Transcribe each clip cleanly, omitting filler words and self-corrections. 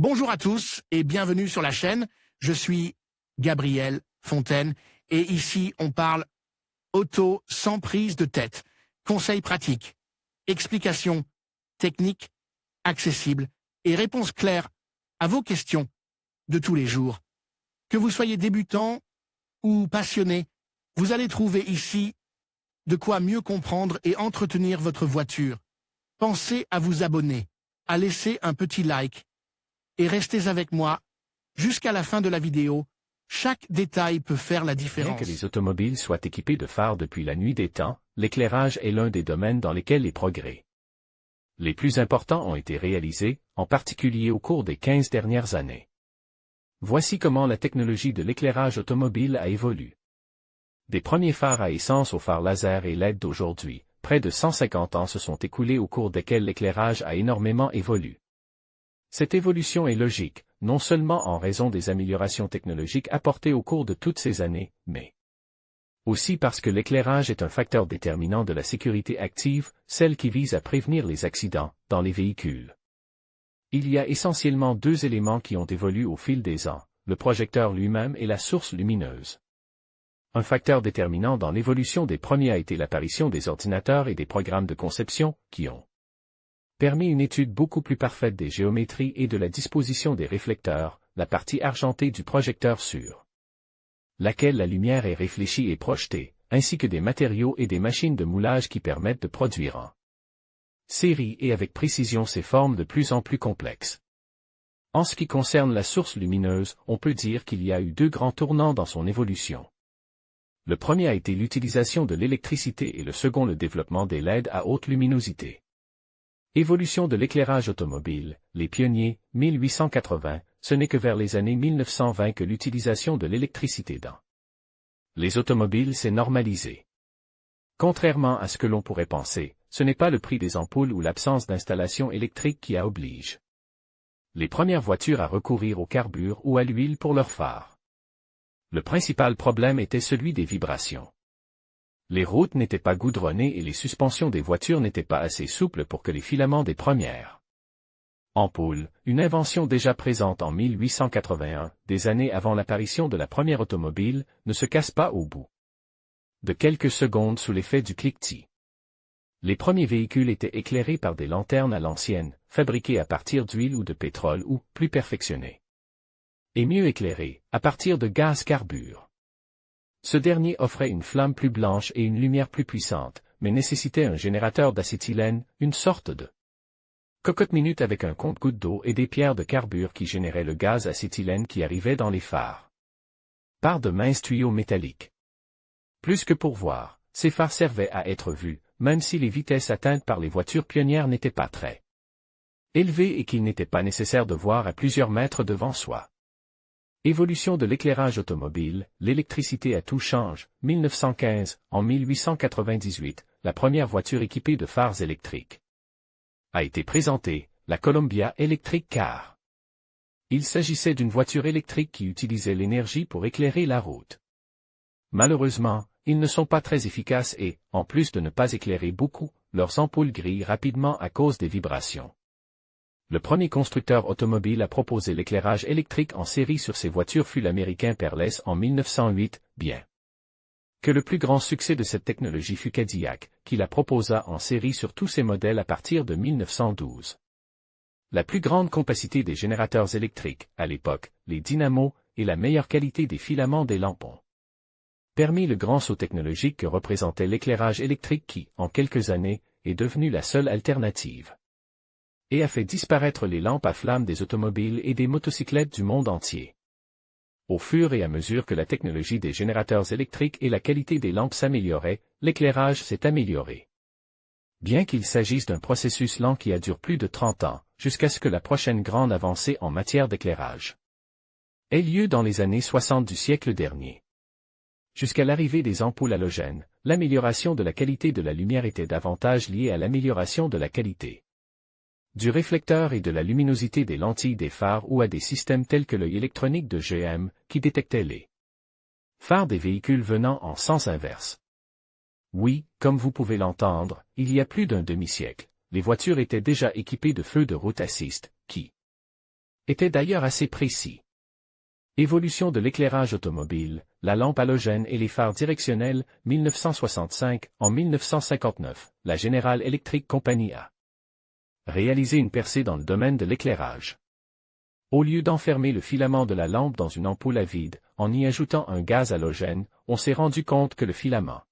Bonjour à tous et bienvenue sur la chaîne. Je suis Gabriel Fontaine et ici on parle auto sans prise de tête. Conseils pratiques, explications techniques, accessibles et réponses claires à vos questions de tous les jours. Que vous soyez débutant ou passionné, vous allez trouver ici de quoi mieux comprendre et entretenir votre voiture. Pensez à vous abonner, à laisser un petit like et restez avec moi jusqu'à la fin de la vidéo. Chaque détail peut faire la différence. Bien que les automobiles soient équipés de phares depuis la nuit des temps, l'éclairage est l'un des domaines dans lesquels les progrès les plus importants ont été réalisés, en particulier au cours des 15 dernières années. Voici comment la technologie de l'éclairage automobile a évolué. Des premiers phares à essence aux phares laser et LED d'aujourd'hui, près de 150 ans se sont écoulés au cours desquels l'éclairage a énormément évolué. Cette évolution est logique, non seulement en raison des améliorations technologiques apportées au cours de toutes ces années, mais aussi parce que l'éclairage est un facteur déterminant de la sécurité active, celle qui vise à prévenir les accidents dans les véhicules. Il y a essentiellement deux éléments qui ont évolué au fil des ans, le projecteur lui-même et la source lumineuse. Un facteur déterminant dans l'évolution des premiers a été l'apparition des ordinateurs et des programmes de conception, qui ont permis une étude beaucoup plus parfaite des géométries et de la disposition des réflecteurs, la partie argentée du projecteur sur laquelle la lumière est réfléchie et projetée, ainsi que des matériaux et des machines de moulage qui permettent de produire en série et avec précision ces formes de plus en plus complexes. En ce qui concerne la source lumineuse, on peut dire qu'il y a eu deux grands tournants dans son évolution. Le premier a été l'utilisation de l'électricité et le second le développement des LED à haute luminosité. Évolution de l'éclairage automobile, les pionniers, 1880, ce n'est que vers les années 1920 que l'utilisation de l'électricité dans les automobiles s'est normalisée. Contrairement à ce que l'on pourrait penser, ce n'est pas le prix des ampoules ou l'absence d'installation électrique qui a obligé les premières voitures à recourir au carbure ou à l'huile pour leurs phares. Le principal problème était celui des vibrations. Les routes n'étaient pas goudronnées et les suspensions des voitures n'étaient pas assez souples pour que les filaments des premières ampoules, une invention déjà présente en 1881, des années avant l'apparition de la première automobile, ne se cassent pas au bout de quelques secondes sous l'effet du cliquetis. Les premiers véhicules étaient éclairés par des lanternes à l'ancienne, fabriquées à partir d'huile ou de pétrole ou, plus perfectionnées et mieux éclairées, à partir de gaz carbure. Ce dernier offrait une flamme plus blanche et une lumière plus puissante, mais nécessitait un générateur d'acétylène, une sorte de cocotte-minute avec un compte-gouttes d'eau et des pierres de carbure qui généraient le gaz acétylène qui arrivait dans les phares par de minces tuyaux métalliques. Plus que pour voir, ces phares servaient à être vus, même si les vitesses atteintes par les voitures pionnières n'étaient pas très élevées et qu'il n'était pas nécessaire de voir à plusieurs mètres devant soi. Évolution de l'éclairage automobile, l'électricité à tout change, 1915, en 1898, la première voiture équipée de phares électriques a été présentée, la Columbia Electric Car. Il s'agissait d'une voiture électrique qui utilisait l'énergie pour éclairer la route. Malheureusement, ils ne sont pas très efficaces et, en plus de ne pas éclairer beaucoup, leurs ampoules grillent rapidement à cause des vibrations. Le premier constructeur automobile à proposer l'éclairage électrique en série sur ses voitures fut l'américain Peerless en 1908, bien que le plus grand succès de cette technologie fut Cadillac, qui la proposa en série sur tous ses modèles à partir de 1912. La plus grande compacité des générateurs électriques, à l'époque, les dynamos, et la meilleure qualité des filaments des lampons permit le grand saut technologique que représentait l'éclairage électrique qui, en quelques années, est devenu la seule alternative et a fait disparaître les lampes à flammes des automobiles et des motocyclettes du monde entier. Au fur et à mesure que la technologie des générateurs électriques et la qualité des lampes s'amélioraient, l'éclairage s'est amélioré. Bien qu'il s'agisse d'un processus lent qui a duré plus de 30 ans, jusqu'à ce que la prochaine grande avancée en matière d'éclairage ait lieu dans les années 60 du siècle dernier. Jusqu'à l'arrivée des ampoules halogènes, l'amélioration de la qualité de la lumière était davantage liée à l'amélioration de la qualité du réflecteur et de la luminosité des lentilles des phares ou à des systèmes tels que l'œil électronique de GM, qui détectait les phares des véhicules venant en sens inverse. Oui, comme vous pouvez l'entendre, il y a plus d'un demi-siècle, les voitures étaient déjà équipées de feux de route assist, qui était d'ailleurs assez précis. Évolution de l'éclairage automobile, la lampe halogène et les phares directionnels, 1965, en 1959, la General Electric Company a réalisé une percée dans le domaine de l'éclairage. Au lieu d'enfermer le filament de la lampe dans une ampoule à vide, en y ajoutant un gaz halogène, on s'est rendu compte que le filament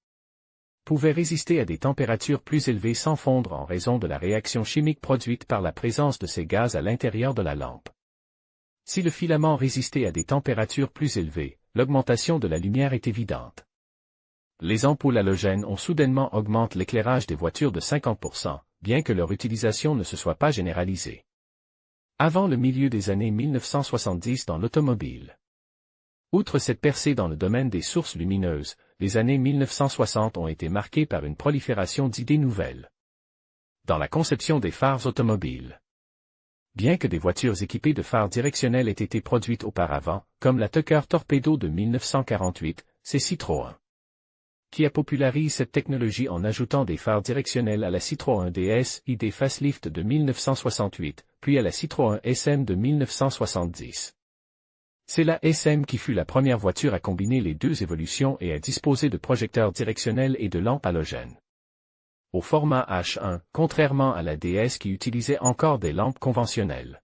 pouvait résister à des températures plus élevées sans fondre en raison de la réaction chimique produite par la présence de ces gaz à l'intérieur de la lampe. Si le filament résistait à des températures plus élevées, l'augmentation de la lumière est évidente. Les ampoules halogènes ont soudainement augmenté l'éclairage des voitures de 50%, bien que leur utilisation ne se soit pas généralisée avant le milieu des années 1970 dans l'automobile. Outre cette percée dans le domaine des sources lumineuses, les années 1960 ont été marquées par une prolifération d'idées nouvelles dans la conception des phares automobiles. Bien que des voitures équipées de phares directionnels aient été produites auparavant, comme la Tucker Torpedo de 1948, c'est Citroën qui a popularisé cette technologie en ajoutant des phares directionnels à la Citroën DS ID Facelift de 1968, puis à la Citroën SM de 1970. C'est la SM qui fut la première voiture à combiner les deux évolutions et à disposer de projecteurs directionnels et de lampes halogènes au format H1, contrairement à la DS qui utilisait encore des lampes conventionnelles.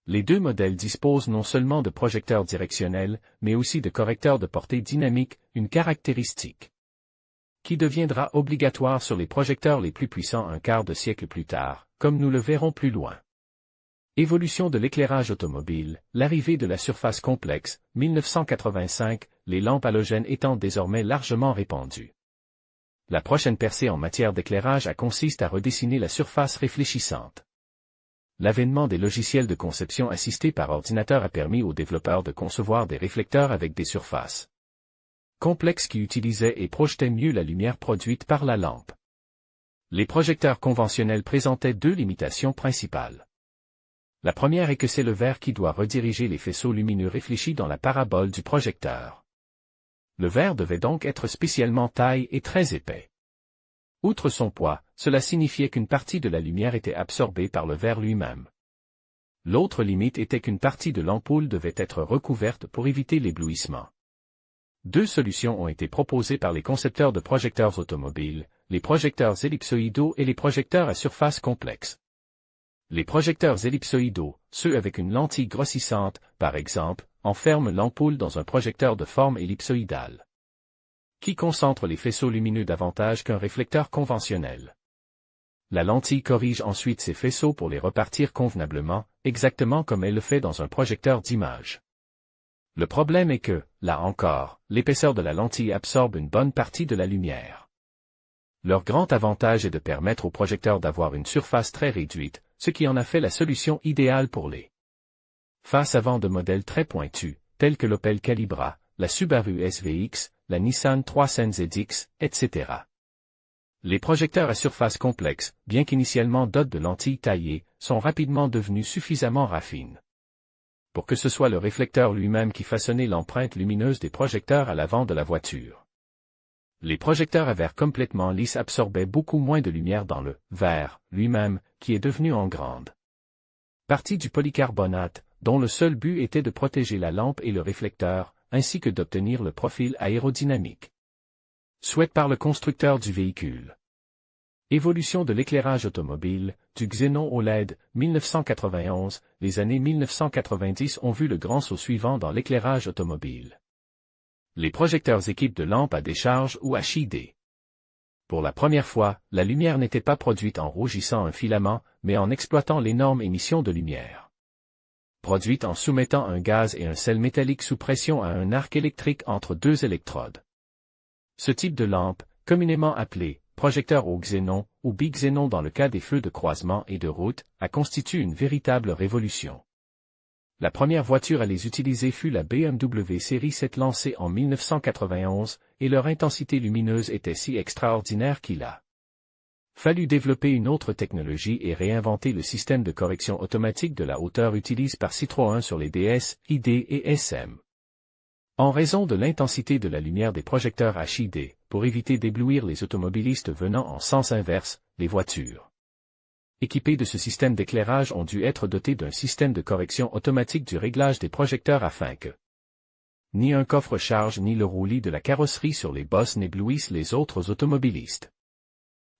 Les deux modèles disposent non seulement de projecteurs directionnels, mais aussi de correcteurs de portée dynamique, une caractéristique qui deviendra obligatoire sur les projecteurs les plus puissants un quart de siècle plus tard, comme nous le verrons plus loin. Évolution de l'éclairage automobile, l'arrivée de la surface complexe, 1985, les lampes halogènes étant désormais largement répandues. La prochaine percée en matière d'éclairage consiste à redessiner la surface réfléchissante. L'avènement des logiciels de conception assistés par ordinateur a permis aux développeurs de concevoir des réflecteurs avec des surfaces complexes qui utilisaient et projetaient mieux la lumière produite par la lampe. Les projecteurs conventionnels présentaient deux limitations principales. La première est que c'est le verre qui doit rediriger les faisceaux lumineux réfléchis dans la parabole du projecteur. Le verre devait donc être spécialement taillé et très épais. Outre son poids, cela signifiait qu'une partie de la lumière était absorbée par le verre lui-même. L'autre limite était qu'une partie de l'ampoule devait être recouverte pour éviter l'éblouissement. Deux solutions ont été proposées par les concepteurs de projecteurs automobiles, les projecteurs ellipsoïdaux et les projecteurs à surface complexe. Les projecteurs ellipsoïdaux, ceux avec une lentille grossissante, par exemple, enferment l'ampoule dans un projecteur de forme ellipsoïdale, qui concentre les faisceaux lumineux davantage qu'un réflecteur conventionnel. La lentille corrige ensuite ces faisceaux pour les repartir convenablement, exactement comme elle le fait dans un projecteur d'image. Le problème est que, là encore, l'épaisseur de la lentille absorbe une bonne partie de la lumière. Leur grand avantage est de permettre au projecteur d'avoir une surface très réduite, ce qui en a fait la solution idéale pour les faces avant de modèles très pointus, tels que l'Opel Calibra, la Subaru SVX, la Nissan 300 ZX, etc. Les projecteurs à surface complexe, bien qu'initialement dotés de lentilles taillées, sont rapidement devenus suffisamment raffinés pour que ce soit le réflecteur lui-même qui façonnait l'empreinte lumineuse des projecteurs à l'avant de la voiture. Les projecteurs à verre complètement lisses absorbaient beaucoup moins de lumière dans le verre lui-même, qui est devenu en grande partie du polycarbonate, dont le seul but était de protéger la lampe et le réflecteur, ainsi que d'obtenir le profil aérodynamique souhaité par le constructeur du véhicule. Évolution de l'éclairage automobile, du xénon au LED, 1991, les années 1990 ont vu le grand saut suivant dans l'éclairage automobile. Les projecteurs équipent de lampes à décharge ou HID. Pour la première fois, la lumière n'était pas produite en rougissant un filament, mais en exploitant l'énorme émission de lumière produite en soumettant un gaz et un sel métallique sous pression à un arc électrique entre deux électrodes. Ce type de lampe, communément appelé projecteur au xénon, ou bixénon dans le cas des feux de croisement et de route, a constitué une véritable révolution. La première voiture à les utiliser fut la BMW série 7 lancée en 1991, et leur intensité lumineuse était si extraordinaire qu'il a fallu développer une autre technologie et réinventer le système de correction automatique de la hauteur utilisé par Citroën sur les DS, ID et SM. En raison de l'intensité de la lumière des projecteurs HID, pour éviter d'éblouir les automobilistes venant en sens inverse, les voitures équipés de ce système d'éclairage ont dû être dotés d'un système de correction automatique du réglage des projecteurs afin que ni un coffre-charge ni le roulis de la carrosserie sur les bosses n'éblouissent les autres automobilistes.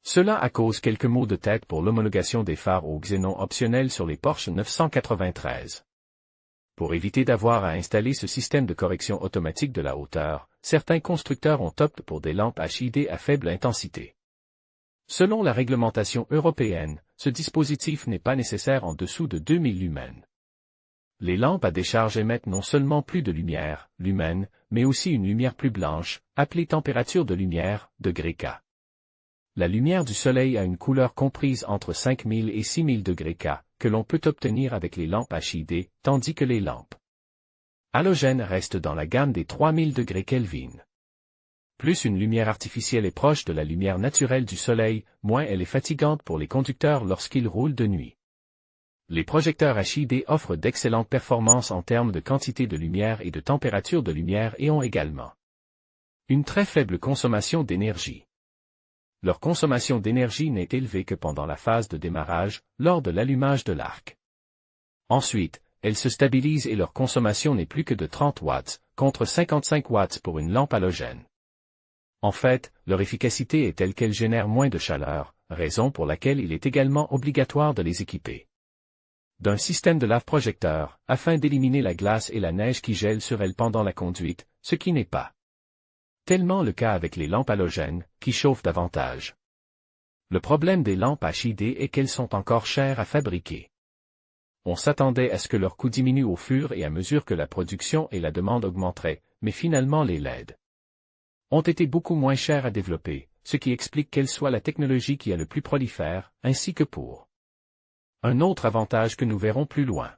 Cela à cause quelques maux de tête pour l'homologation des phares au xénon optionnel sur les Porsche 993. Pour éviter d'avoir à installer ce système de correction automatique de la hauteur, certains constructeurs ont opté pour des lampes HID à faible intensité. Selon la réglementation européenne, ce dispositif n'est pas nécessaire en dessous de 2000 lumens. Les lampes à décharge émettent non seulement plus de lumière, lumens, mais aussi une lumière plus blanche, appelée température de lumière, degrés K. La lumière du soleil a une couleur comprise entre 5000 et 6000 degrés K, que l'on peut obtenir avec les lampes HID, tandis que les lampes halogènes restent dans la gamme des 3000 degrés Kelvin. Plus une lumière artificielle est proche de la lumière naturelle du soleil, moins elle est fatigante pour les conducteurs lorsqu'ils roulent de nuit. Les projecteurs HID offrent d'excellentes performances en termes de quantité de lumière et de température de lumière et ont également une très faible consommation d'énergie. Leur consommation d'énergie n'est élevée que pendant la phase de démarrage, lors de l'allumage de l'arc. Ensuite, elles se stabilisent et leur consommation n'est plus que de 30 watts, contre 55 watts pour une lampe halogène. En fait, leur efficacité est telle qu'elles génèrent moins de chaleur, raison pour laquelle il est également obligatoire de les équiper d'un système de lave-projecteur, afin d'éliminer la glace et la neige qui gèlent sur elles pendant la conduite, ce qui n'est pas tellement le cas avec les lampes halogènes, qui chauffent davantage. Le problème des lampes HID est qu'elles sont encore chères à fabriquer. On s'attendait à ce que leur coût diminue au fur et à mesure que la production et la demande augmenteraient, mais finalement les LED ont été beaucoup moins chères à développer, ce qui explique quelle soit la technologie qui a le plus prolifère, ainsi que pour un autre avantage que nous verrons plus loin.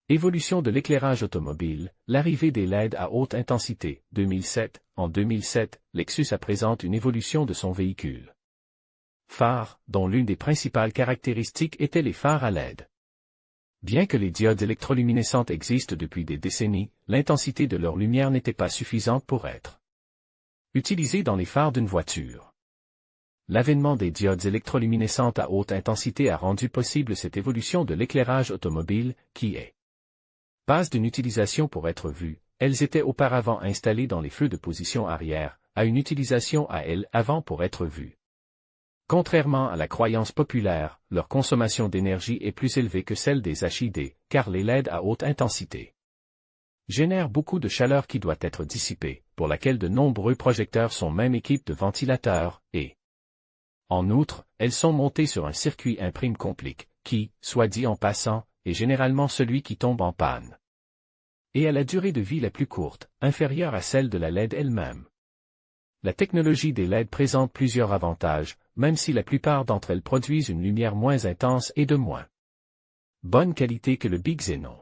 Évolution de l'éclairage automobile, l'arrivée des LED à haute intensité, 2007. En 2007, Lexus présente une évolution de son véhicule phare, dont l'une des principales caractéristiques était les phares à LED. Bien que les diodes électroluminescentes existent depuis des décennies, l'intensité de leur lumière n'était pas suffisante pour être utilisée dans les phares d'une voiture. L'avènement des diodes électroluminescentes à haute intensité a rendu possible cette évolution de l'éclairage automobile, qui est base d'une utilisation pour être vue. Elles étaient auparavant installées dans les feux de position arrière, à une utilisation à elles avant pour être vues. Contrairement à la croyance populaire, leur consommation d'énergie est plus élevée que celle des HID, car les LED à haute intensité génèrent beaucoup de chaleur qui doit être dissipée, pour laquelle de nombreux projecteurs sont même équipés de ventilateurs, et en outre, elles sont montées sur un circuit imprime compliqué, qui, soit dit en passant, est généralement celui qui tombe en panne. Et à la durée de vie la plus courte, inférieure à celle de la LED elle-même. La technologie des LED présente plusieurs avantages, même si la plupart d'entre elles produisent une lumière moins intense et de moins bonne qualité que le bixénon.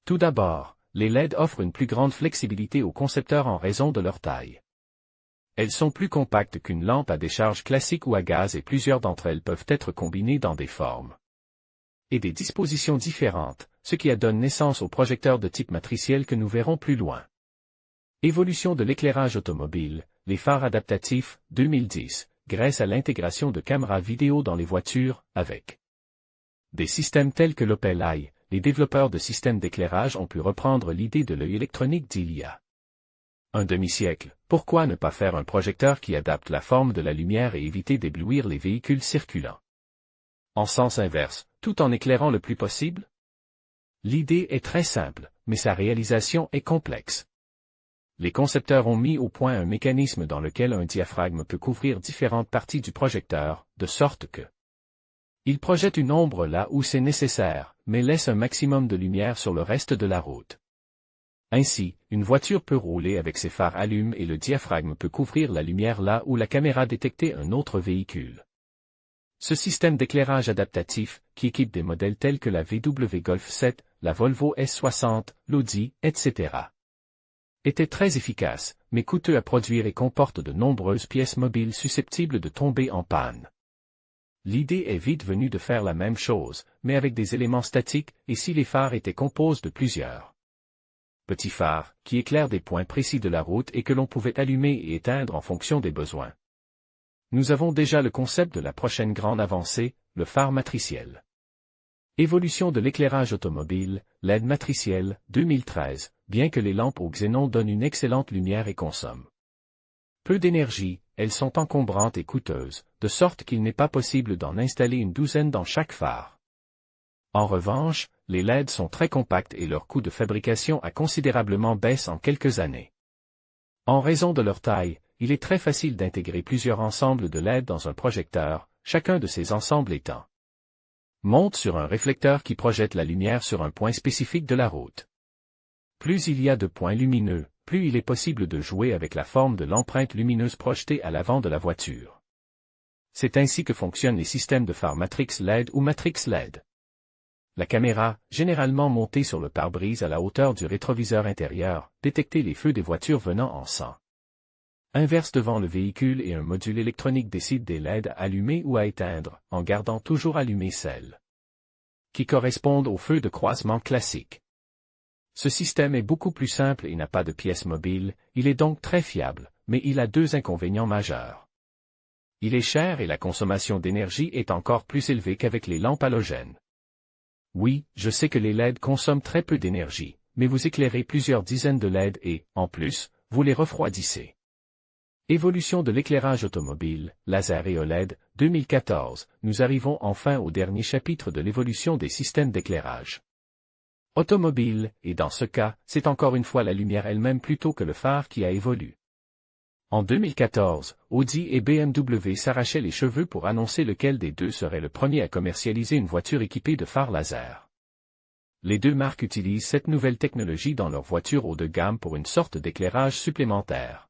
Tout d'abord, les LED offrent une plus grande flexibilité aux concepteurs en raison de leur taille. Elles sont plus compactes qu'une lampe à décharge classique ou à gaz et plusieurs d'entre elles peuvent être combinées dans des formes et des dispositions différentes, ce qui donne naissance aux projecteurs de type matriciel que nous verrons plus loin. Évolution de l'éclairage automobile, les phares adaptatifs, 2010, grâce à l'intégration de caméras vidéo dans les voitures, avec des systèmes tels que l'Opel Eye, les développeurs de systèmes d'éclairage ont pu reprendre l'idée de l'œil électronique d'il y a un demi-siècle. Pourquoi ne pas faire un projecteur qui adapte la forme de la lumière et éviter d'éblouir les véhicules circulants en sens inverse, tout en éclairant le plus possible? L'idée est très simple, mais sa réalisation est complexe. Les concepteurs ont mis au point un mécanisme dans lequel un diaphragme peut couvrir différentes parties du projecteur, de sorte que il projette une ombre là où c'est nécessaire, mais laisse un maximum de lumière sur le reste de la route. Ainsi, une voiture peut rouler avec ses phares allumés et le diaphragme peut couvrir la lumière là où la caméra détectait un autre véhicule. Ce système d'éclairage adaptatif, qui équipe des modèles tels que la VW Golf 7, la Volvo S60, l'Audi, etc., était très efficace, mais coûteux à produire et comporte de nombreuses pièces mobiles susceptibles de tomber en panne. L'idée est vite venue de faire la même chose, mais avec des éléments statiques, et si les phares étaient composés de plusieurs petits phares, qui éclairent des points précis de la route et que l'on pouvait allumer et éteindre en fonction des besoins. Nous avons déjà le concept de la prochaine grande avancée, le phare matriciel. Évolution de l'éclairage automobile, LED matriciel, 2013, bien que les lampes au xénon donnent une excellente lumière et consomment peu d'énergie, elles sont encombrantes et coûteuses, de sorte qu'il n'est pas possible d'en installer une douzaine dans chaque phare. En revanche, les LED sont très compacts et leur coût de fabrication a considérablement baissé en quelques années. En raison de leur taille, il est très facile d'intégrer plusieurs ensembles de LED dans un projecteur, chacun de ces ensembles étant monte sur un réflecteur qui projette la lumière sur un point spécifique de la route. Plus il y a de points lumineux, plus il est possible de jouer avec la forme de l'empreinte lumineuse projetée à l'avant de la voiture. C'est ainsi que fonctionnent les systèmes de phares Matrix LED ou Matrix LED. La caméra, généralement montée sur le pare-brise à la hauteur du rétroviseur intérieur, détecte les feux des voitures venant en sang inverse devant le véhicule et un module électronique décide des LED à allumer ou à éteindre, en gardant toujours allumées celles qui correspondent aux feux de croisement classiques. Ce système est beaucoup plus simple et n'a pas de pièces mobiles, il est donc très fiable, mais il a deux inconvénients majeurs. Il est cher et la consommation d'énergie est encore plus élevée qu'avec les lampes halogènes. Oui, je sais que les LED consomment très peu d'énergie, mais vous éclairez plusieurs dizaines de LED et, en plus, vous les refroidissez. Évolution de l'éclairage automobile, laser et OLED, 2014, nous arrivons enfin au dernier chapitre de l'évolution des systèmes d'éclairage automobile, et dans ce cas, c'est encore une fois la lumière elle-même plutôt que le phare qui a évolué. En 2014, Audi et BMW s'arrachaient les cheveux pour annoncer lequel des deux serait le premier à commercialiser une voiture équipée de phares laser. Les deux marques utilisent cette nouvelle technologie dans leurs voitures haut de gamme pour une sorte d'éclairage supplémentaire.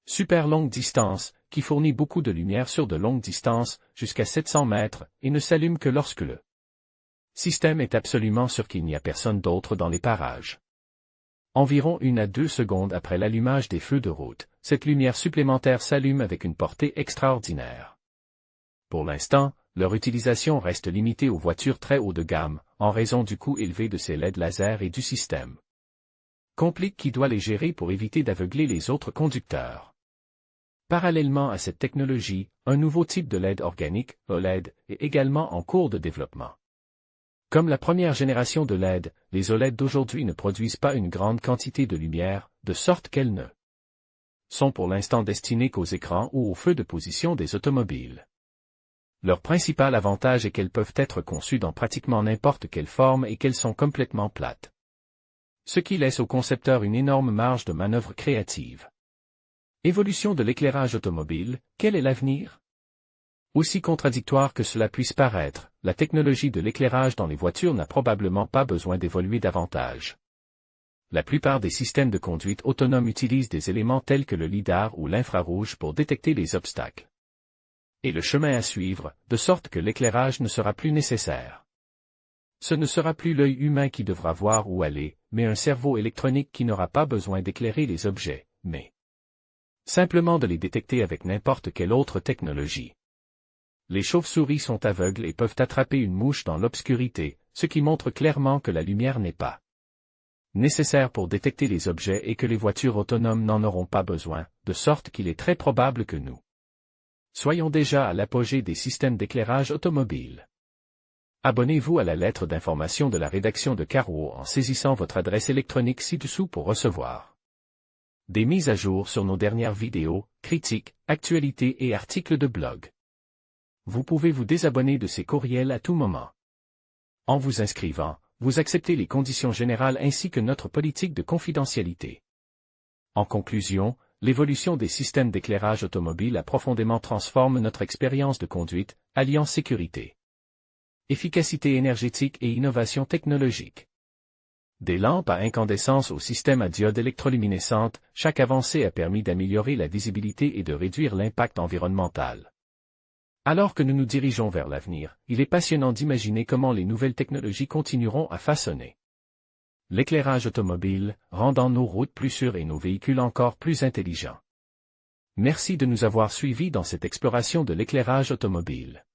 Super longue distance, qui fournit beaucoup de lumière sur de longues distances, jusqu'à 700 mètres, et ne s'allume que lorsque le système est absolument sûr qu'il n'y a personne d'autre dans les parages. Environ 1 à 2 secondes après l'allumage des feux de route, cette lumière supplémentaire s'allume avec une portée extraordinaire. Pour l'instant, leur utilisation reste limitée aux voitures très haut de gamme, en raison du coût élevé de ces LED laser et du système compliqué qui doit les gérer pour éviter d'aveugler les autres conducteurs. Parallèlement à cette technologie, un nouveau type de LED organique, OLED, est également en cours de développement. Comme la première génération de LED, les OLED d'aujourd'hui ne produisent pas une grande quantité de lumière, de sorte qu'elles ne sont pour l'instant destinées qu'aux écrans ou aux feux de position des automobiles. Leur principal avantage est qu'elles peuvent être conçues dans pratiquement n'importe quelle forme et qu'elles sont complètement plates. Ce qui laisse aux concepteurs une énorme marge de manœuvre créative. Évolution de l'éclairage automobile, quel est l'avenir? Aussi contradictoire que cela puisse paraître, la technologie de l'éclairage dans les voitures n'a probablement pas besoin d'évoluer davantage. La plupart des systèmes de conduite autonome utilisent des éléments tels que le lidar ou l'infrarouge pour détecter les obstacles et le chemin à suivre, de sorte que l'éclairage ne sera plus nécessaire. Ce ne sera plus l'œil humain qui devra voir où aller, mais un cerveau électronique qui n'aura pas besoin d'éclairer les objets, mais simplement de les détecter avec n'importe quelle autre technologie. Les chauves-souris sont aveugles et peuvent attraper une mouche dans l'obscurité, ce qui montre clairement que la lumière n'est pas nécessaire pour détecter les objets et que les voitures autonomes n'en auront pas besoin, de sorte qu'il est très probable que nous soyons déjà à l'apogée des systèmes d'éclairage automobile. Abonnez-vous à la lettre d'information de la rédaction de Carreau en saisissant votre adresse électronique ci-dessous pour recevoir des mises à jour sur nos dernières vidéos, critiques, actualités et articles de blog. Vous pouvez vous désabonner de ces courriels à tout moment. En vous inscrivant, vous acceptez les conditions générales ainsi que notre politique de confidentialité. En conclusion, l'évolution des systèmes d'éclairage automobile a profondément transformé notre expérience de conduite, alliant sécurité, efficacité énergétique et innovation technologique. Des lampes à incandescence au système à diode électroluminescente, chaque avancée a permis d'améliorer la visibilité et de réduire l'impact environnemental. Alors que nous nous dirigeons vers l'avenir, il est passionnant d'imaginer comment les nouvelles technologies continueront à façonner l'éclairage automobile, rendant nos routes plus sûres et nos véhicules encore plus intelligents. Merci de nous avoir suivis dans cette exploration de l'éclairage automobile.